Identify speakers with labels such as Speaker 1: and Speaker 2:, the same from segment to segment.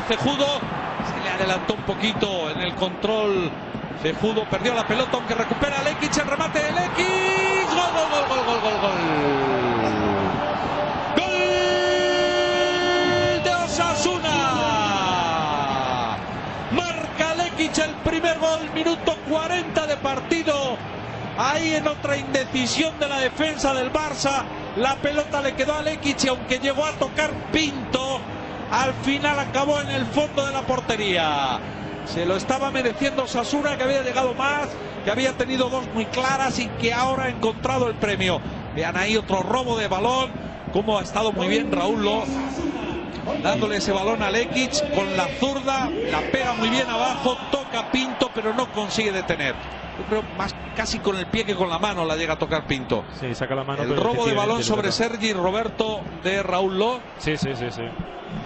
Speaker 1: Cejudo. Se le adelantó un poquito en el control. Cejudo perdió la pelota, aunque recupera Lekic, el remate de Lekic. ¡Gol, gol, gol, gol, gol, gol, gol! ¡Gol de Osasuna! Marca Lekic el primer gol, minuto 40 de partido. Ahí en otra indecisión de la defensa del Barça, la pelota le quedó a Lekic y aunque llegó a tocar Pinto, al final acabó en el fondo de la portería. Se lo estaba mereciendo Osasuna, que había llegado más, que había tenido dos muy claras y que ahora ha encontrado el premio. Vean ahí otro robo de balón, cómo ha estado muy bien Raúl López, dándole ese balón a Lekic con la zurda, la pega muy bien abajo, toca Pinto, pero no consigue detener. Yo creo más casi con el pie que con la mano la llega a tocar Pinto.
Speaker 2: Sí, saca la mano.
Speaker 1: El robo de balón sobre Sergi Roberto de Raúl López.
Speaker 2: Sí.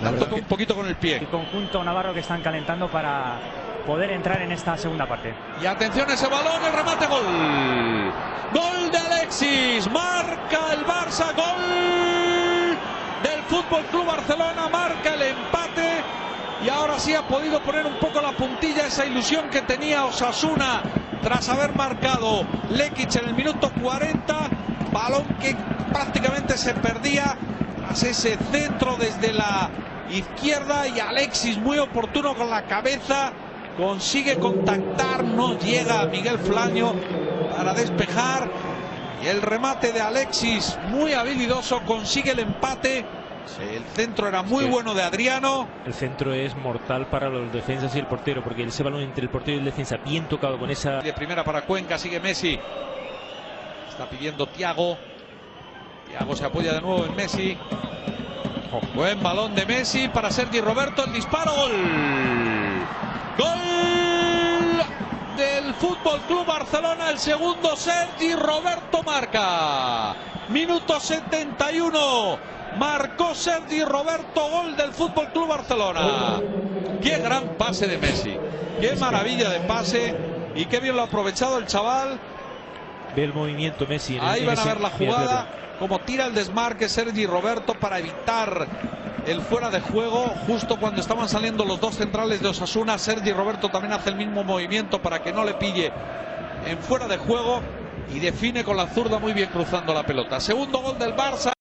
Speaker 1: La toca un poquito con el pie.
Speaker 3: El conjunto navarro que están calentando para poder entrar en esta segunda parte.
Speaker 1: Y atención a ese balón, el remate, gol. Gol de Alexis, marca el Barça, gol del Fútbol Club Barcelona, marca el empate. Y ahora sí ha podido poner un poco la puntilla a esa ilusión que tenía Osasuna tras haber marcado Lekic en el minuto 40. Balón que prácticamente se perdía tras ese centro desde la izquierda y Alexis muy oportuno con la cabeza. Consigue contactar, no llega a Miguel Flaño para despejar. Y el remate de Alexis muy habilidoso, consigue el empate. El centro era muy bueno de Adriano.
Speaker 2: El centro es mortal para los defensas y el portero, porque ese balón entre el portero y el defensa bien tocado con esa...
Speaker 1: De primera para Cuenca, sigue Messi. Está pidiendo Thiago. Thiago se apoya de nuevo en Messi. Buen balón de Messi para Sergi Roberto, el disparo, gol. Gol del Fútbol Club Barcelona, el segundo Sergi Roberto marca. Minuto 71. Marcó Sergi Roberto, gol del Fútbol Club Barcelona. Qué gran pase de Messi. Qué maravilla de pase. Y qué bien lo ha aprovechado el chaval.
Speaker 2: Ve el movimiento Messi.
Speaker 1: Ahí van a ver la jugada. Como tira el desmarque Sergi Roberto para evitar el fuera de juego. Justo cuando estaban saliendo los dos centrales de Osasuna, Sergi Roberto también hace el mismo movimiento para que no le pille en fuera de juego. Y define con la zurda muy bien cruzando la pelota. Segundo gol del Barça.